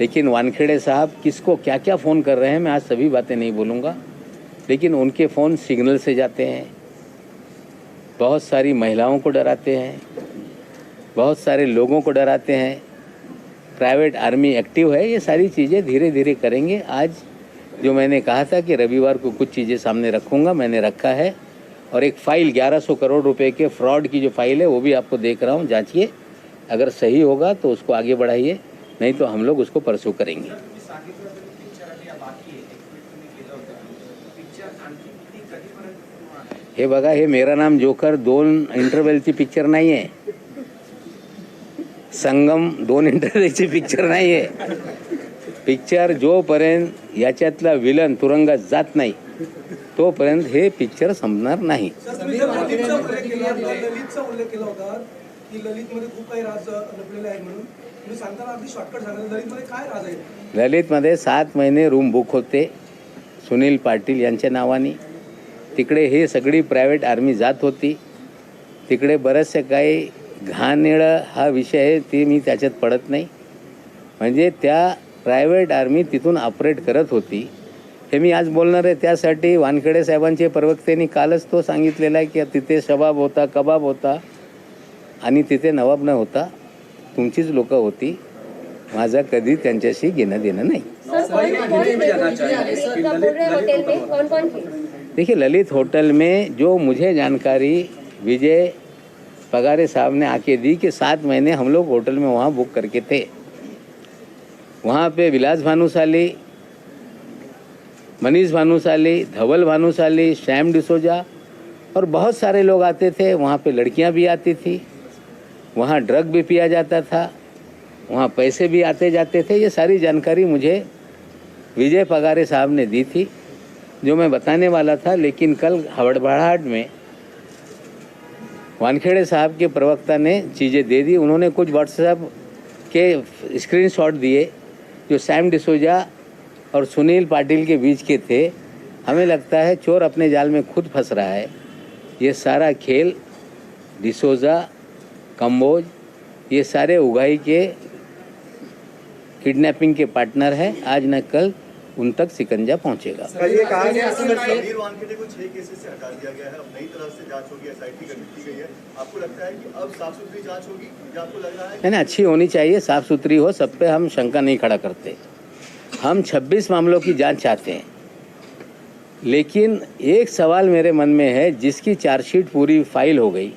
लेकिन वानखेड़े साहब किसको क्या क्या फ़ोन कर रहे हैं, मैं आज सभी बातें नहीं बोलूँगा, लेकिन उनके फ़ोन सिग्नल से जाते हैं, बहुत सारी महिलाओं को डराते हैं, बहुत सारे लोगों को डराते हैं। प्राइवेट आर्मी एक्टिव है। ये सारी चीज़ें धीरे धीरे करेंगे। आज जो मैंने कहा था कि रविवार को कुछ चीज़ें सामने रखूँगा, मैंने रखा है। और एक फ़ाइल 1100 करोड़ रुपए के फ्रॉड की जो फाइल है वो भी आपको देख रहा हूँ, जांचिए। अगर सही होगा तो उसको आगे बढ़ाइए, नहीं तो हम लोग उसको परसू करेंगे। हे बघा, हे मेरा नाम जोकर 2 इंटरवलची पिक्चर नाही आहे, संगम 2 इंटरवलची पिक्चर नाही आहे। पिक्चर जोपर्यंत याच्यातला विलन तुरुंगात जात नाही तोपर्यंत हे पिक्चर संपणार नाही। की ललितमध्ये खूप काही राज लपलेले आहेत म्हणून तुम्ही सांगताना अगदी शॉर्टकट सांगा, ललितमध्ये काय राज आहे? ललितमध्ये 7 महिने रूम बुक होते सुनील पाटील यांच्या नावाने. तिकडे हे सगळी प्रायव्हेट आर्मी जात होती. तिकडे बरंचसं काही घाणेरडं हा विषय आहे, ते मी त्याच्यात पडत नाही. म्हणजे त्या प्रायव्हेट आर्मी तिथून ऑपरेट करत होती. हे मी आज बोलणार आहे त्यासाठी वानखेडे साहेबांचे प्रवक्त्यांनी कालच तो सांगितलेला आहे की तिथे शबाब होता, कबाब होता आणि तिथे नवाब न होता, तुमचीच लोकं होती. माझा कधी त्यांच्याशी घेणं देणं नहीं। देखिए, ललित होटल में जो मुझे जानकारी विजय पगारे साहब ने आके दी कि 7 महीने हम लोग होटल में वहाँ बुक करके थे। वहाँ पे विलास भानुशाली, मनीष भानुशाली, धवल भानुशाली, श्याम डिसोजा और बहुत सारे लोग आते थे। वहाँ पे लड़कियाँ भी आती थी, वहाँ ड्रग भी पिया जाता था, वहाँ पैसे भी आते जाते थे। ये सारी जानकारी मुझे विजय पगारे साहब ने दी थी, जो मैं बताने वाला था, लेकिन कल हड़बड़ाहट में वानखेड़े साहब के प्रवक्ता ने चीज़ें दे दी। उन्होंने कुछ व्हाट्सएप के स्क्रीनशॉट दिए जो सैम डिसोजा और सुनील पाटिल के बीच के थे। हमें लगता है चोर अपने जाल में खुद फंस रहा है। ये सारा खेल डिसोजा, कंबोज, ये सारे उगाई के किडनैपिंग के पार्टनर हैं। आज न कल उन तक सिकंजा पहुंचेगा। समीर वानखेड़े को 6 केसेस से हटा दिया गया है, अब नई तरह से जांच होगी, एसआईटी गठित की गई है। आपको लगता है कि अब साफ सुथरी जांच होगी या आपको लग रहा है नहीं, अच्छी होनी चाहिए, साफ सुथरी हो, सब पे हम शंका नहीं खड़ा करते। हम 26 मामलों की जांच चाहते हैं, लेकिन एक सवाल मेरे मन में है, जिसकी चार्जशीट पूरी फाइल हो गई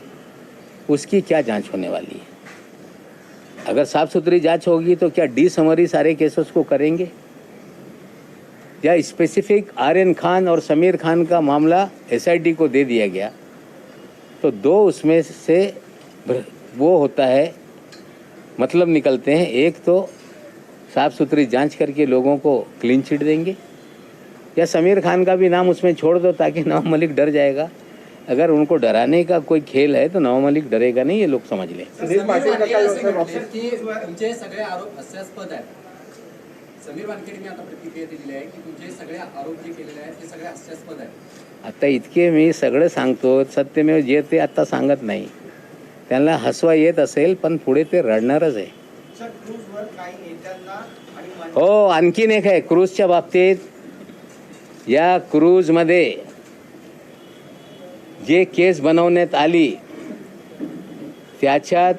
उसकी क्या जांच होने वाली है? अगर साफ सुथरी जांच होगी तो क्या डी समरी सारे केसेस को करेंगे, या स्पेसिफिक आर्यन खान और समीर खान का मामला एसआईटी को दे दिया गया तो 2 उसमें से वो होता है, मतलब निकलते हैं। एक तो साफ सुथरी जांच करके लोगों को क्लीन चिट देंगे, या समीर खान का भी नाम उसमें छोड़ दो ताकि नवाब मलिक डर जाएगा। अगर उनको डराने का कोई खेल है तो नवाब मलिक डरेगा नहीं, ये लोग समझ लें। तुमचे सगळे आरोप हास्यास्पद आहेत। समीर वानखेडेंनी आता प्रतिक्रिया दिलेली आहे की तुमचे सगळे आरोप जे केलेले आहेत ते सगळे हास्यास्पद आहेत। आता इतके मी सगळं सांगतो, सत्यमेव जे ते आता सांगत नाही। त्यांना हसवा येत असेल पण पुढे ते रडणारच आहे। हो, आणखीन एक आहे क्रूजच्या बाबतीत। या क्रूजमध्ये जे केस बनवण्यात आली त्याच्यात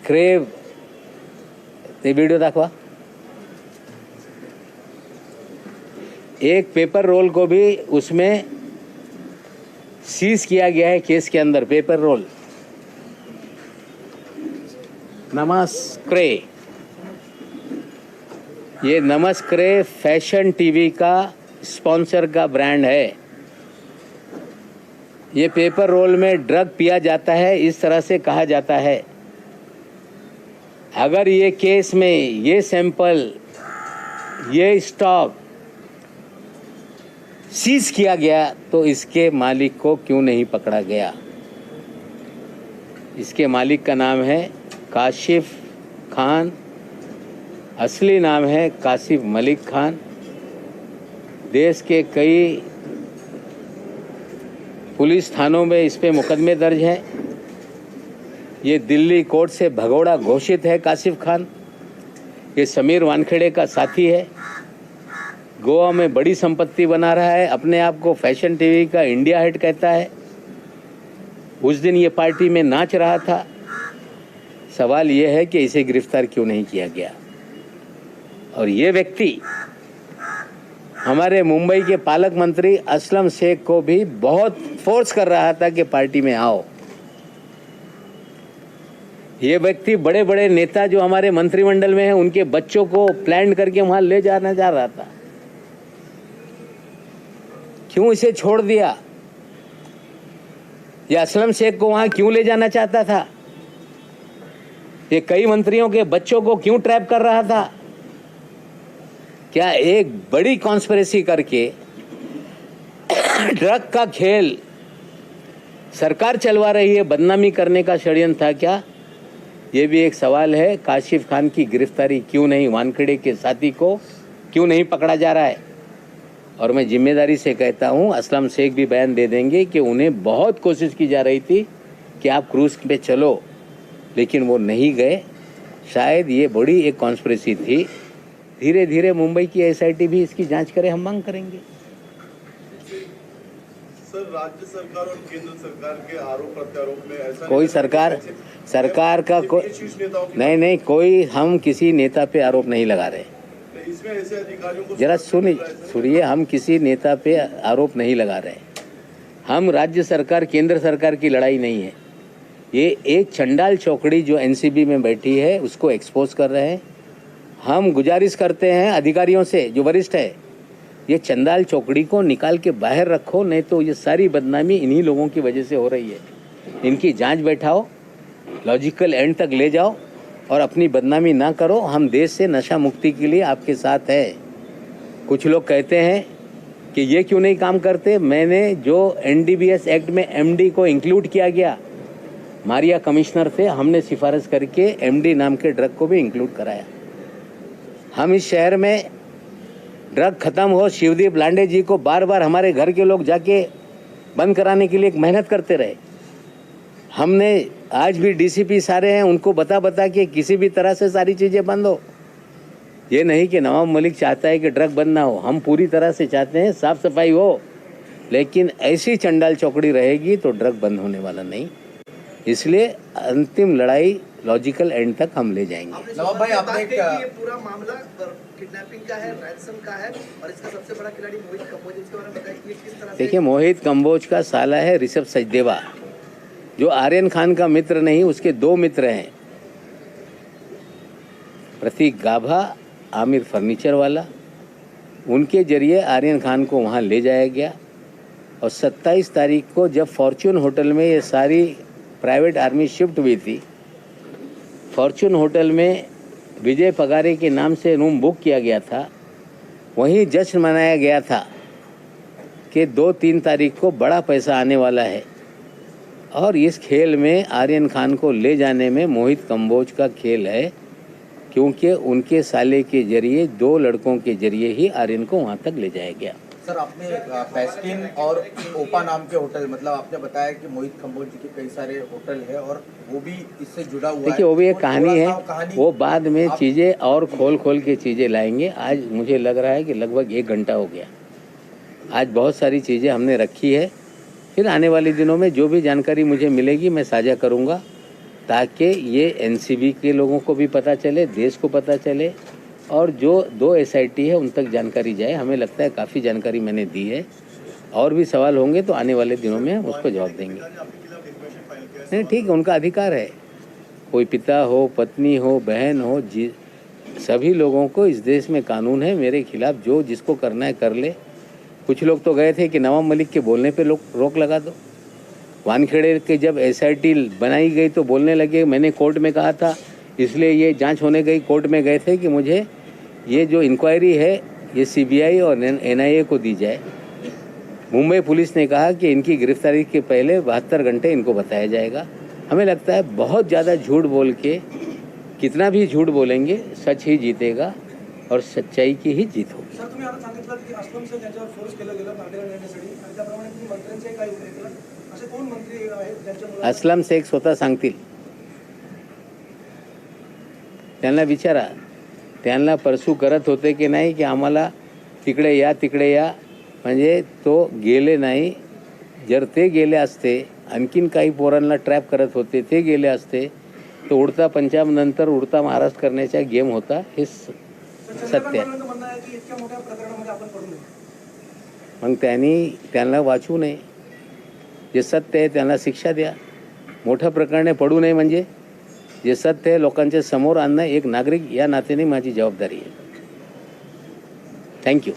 क्रेव, ते वीडियो दाखवा। एक पेपर रोल को भी उसमें सीज किया गया है केस के अंदर, पेपर रोल। नमस्क्रे, ये नमस्क्रे फैशन टीवी का स्पॉन्सर का ब्रांड है। ये पेपर रोल में ड्रग पिया जाता है, इस तरह से कहा जाता है। अगर ये केस में ये सैंपल, ये स्टॉक सीज किया गया तो इसके मालिक को क्यों नहीं पकड़ा गया? इसके मालिक का नाम है काशिफ खान, असली नाम है कासिफ मलिक खान। देश के कई पुलिस थानों में इस पे मुकदमे दर्ज हैं। ये दिल्ली कोर्ट से भगोड़ा घोषित है कासिफ खान। ये समीर वानखेड़े का साथी है, गोवा में बड़ी संपत्ति बना रहा है, अपने आप को फैशन टीवी का इंडिया हेड कहता है। उस दिन ये पार्टी में नाच रहा था। सवाल ये है कि इसे गिरफ्तार क्यों नहीं किया गया? और ये व्यक्ति हमारे मुंबई के पालक मंत्री असलम शेख को भी बहुत फोर्स कर रहा था कि पार्टी में आओ। ये व्यक्ति बड़े बड़े नेता जो हमारे मंत्रिमंडल में हैं उनके बच्चों को प्लान करके वहां ले जाना जा रहा था। क्यों इसे छोड़ दिया? ये असलम शेख को वहां क्यों ले जाना चाहता था? ये कई मंत्रियों के बच्चों को क्यों ट्रैप कर रहा था? क्या एक बड़ी कॉन्स्पिरेसी करके ड्रग का खेल सरकार चलवा रही है, बदनामी करने का षड्यंत्र था क्या? ये भी एक सवाल है। काशिफ खान की गिरफ्तारी क्यों नहीं, वानखेड़े के साथी को क्यों नहीं पकड़ा जा रहा है? और मैं जिम्मेदारी से कहता हूँ, असलम शेख भी बयान दे देंगे कि उन्हें बहुत कोशिश की जा रही थी कि आप क्रूज पे चलो, लेकिन वो नहीं गए। शायद ये बड़ी एक कॉन्स्पिरेसी थी। धीरे धीरे मुंबई की एसआईटी भी इसकी जांच करे, हम मांग करेंगे। सर, राज्य सरकार और केंद्र सरकार के आरोप प्रत्यारोप में ऐसा कोई सरकार का नहीं, कोई हम किसी नेता पे आरोप नहीं लगा रहे। इसमें ऐसे अधिकारियों को जरा सुनिए, हम किसी नेता पे आरोप नहीं लगा रहे। हम राज्य सरकार केंद्र सरकार की लड़ाई नहीं है। ये एक चंडाल चौकड़ी जो एनसीबी में बैठी है उसको एक्सपोज कर रहे हैं। हम गुजारिश करते हैं अधिकारियों से जो वरिष्ठ है, ये चंडाल चौकड़ी को निकाल के बाहर रखो, नहीं तो ये सारी बदनामी इन्हीं लोगों की वजह से हो रही है। इनकी जांच बैठाओ, लॉजिकल एंड तक ले जाओ और अपनी बदनामी ना करो। हम देश से नशा मुक्ति के लिए आपके साथ है। कुछ लोग कहते हैं कि ये क्यों नहीं काम करते। मैंने जो एनडीपीएस एक्ट में एमडी को इंक्लूड किया गया, मारिया कमिश्नर थे, हमने सिफारिश करके एमडी नाम के ड्रग को भी इंक्लूड कराया। हम इस शहर में ड्रग खत्म हो, शिवदीप लांडे जी को बार बार हमारे घर के लोग जाके बंद कराने के लिए एक मेहनत करते रहे। हमने आज भी डीसीपी सारे हैं, उनको बता के किसी भी तरह से सारी चीज़ें बंद हो। ये नहीं कि नवाब मलिक चाहता है कि ड्रग बंद ना हो, हम पूरी तरह से चाहते हैं साफ सफाई हो, लेकिन ऐसी चंडाल चौकड़ी रहेगी तो ड्रग बंद होने वाला नहीं। इसलिए अंतिम लड़ाई लॉजिकल एंड तक हम ले जाएंगे। नवाब भाई, आपने ये पूरा मामला किडनैपिंग का है, रैंसम का है और इसका सबसे बड़ा खिलाड़ी मोहित कंबोज, इसके बारे में बताइए कि किस तरह से। देखिए, मोहित कंबोज का साला है ऋषभ सचदेवा, जो आर्यन खान का मित्र नहीं, उसके दो मित्र हैं, प्रतीक गाभा, आमिर फर्नीचर वाला। उनके जरिए आर्यन खान को वहाँ ले जाया गया और 27 तारीख को जब फॉर्च्यून होटल में ये सारी प्राइवेट आर्मी शिफ्ट हुई थी, फॉर्च्यून होटल में विजय पगारे के नाम से रूम बुक किया गया था। वहीं जश्न मनाया गया था कि 2-3 तारीख को बड़ा पैसा आने वाला है और इस खेल में आर्यन खान को ले जाने में मोहित कंबोज का खेल है, क्योंकि उनके साले के जरिए 2 लड़कों के जरिए ही आर्यन को वहाँ तक ले जाया गया। सर, आपने बेस्टिन और ओपा नाम के होटल, मतलब आपने बताया कि मोहित कंबोज जी के कई सारे होटल है और वो भी इससे जुड़ा हुआ है। देखिए, वो भी एक कहानी है, वो बाद में चीज़ें और खोल के चीज़ें लाएंगे। आज मुझे लग रहा है कि लगभग 1 घंटा हो गया। आज बहुत सारी चीज़ें हमने रखी है, फिर आने वाले दिनों में जो भी जानकारी मुझे मिलेगी मैं साझा करूँगा, ताकि ये एनसीबी के लोगों को भी पता चले, देश को पता चले और जो 2 एसआईटी है उन तक जानकारी जाए। हमें लगता है काफ़ी जानकारी मैंने दी है। और भी सवाल होंगे तो आने वाले दिनों में हम उसको जवाब देंगे। नहीं, ठीक है, उनका अधिकार है। कोई पिता हो, पत्नी हो, बहन हो, सभी लोगों को इस देश में कानून है। मेरे खिलाफ जो जिसको करना है कर ले। कुछ लोग तो गए थे कि नवाब मलिक के बोलने पे रोक लगा दो। वानखेड़े के जब एसआईटी बनाई गई तो बोलने लगे, मैंने कोर्ट में कहा था, इसलिए ये जांच होने गई। कोर्ट में गए थे कि मुझे ये जो इंक्वायरी है ये सीबीआई और एनआईए को दी जाए। मुंबई पुलिस ने कहा कि इनकी गिरफ्तारी के पहले 72 घंटे इनको बताया जाएगा। हमें लगता है बहुत ज़्यादा झूठ बोल के, कितना भी झूठ बोलेंगे, सच ही जीतेगा और सच्चाई की ही जीत होगी। सर, तुम्ही आता सांगितलं की असलम शेख यांच्यावर फोर्स केलं गेलं पार्टीला नेण्यासाठी आणि त्याप्रमाणे तुम्ही मंत्र्यांचे काय उल्लेख केला? असे कोण मंत्री आहेत ज्यांच्यामुळे? असलम शेख स्वतः सांगतील, त्यांना विचारा। त्यांना परसू करत होते की नाही की आम्हाला तिकडे या म्हणजे तो गेले नाही। जर ते गेले असते, आणखीन काही पोरांना ट्रॅप करत होते, ते गेले असते, तो उडता पंजाब नंतर उडता महाराष्ट्र करण्याचा गेम होता, हे सत्य आहे। मग त्यांना वाचू नये, जे सत्य आहे त्यांना शिक्षा द्या। मोठ्या प्रकरणे पडू नये, म्हणजे जे सत्य आहे लोकांच्या समोर आणणं एक नागरिक या नात्याने माझी जबाबदारी आहे। थँक्यू।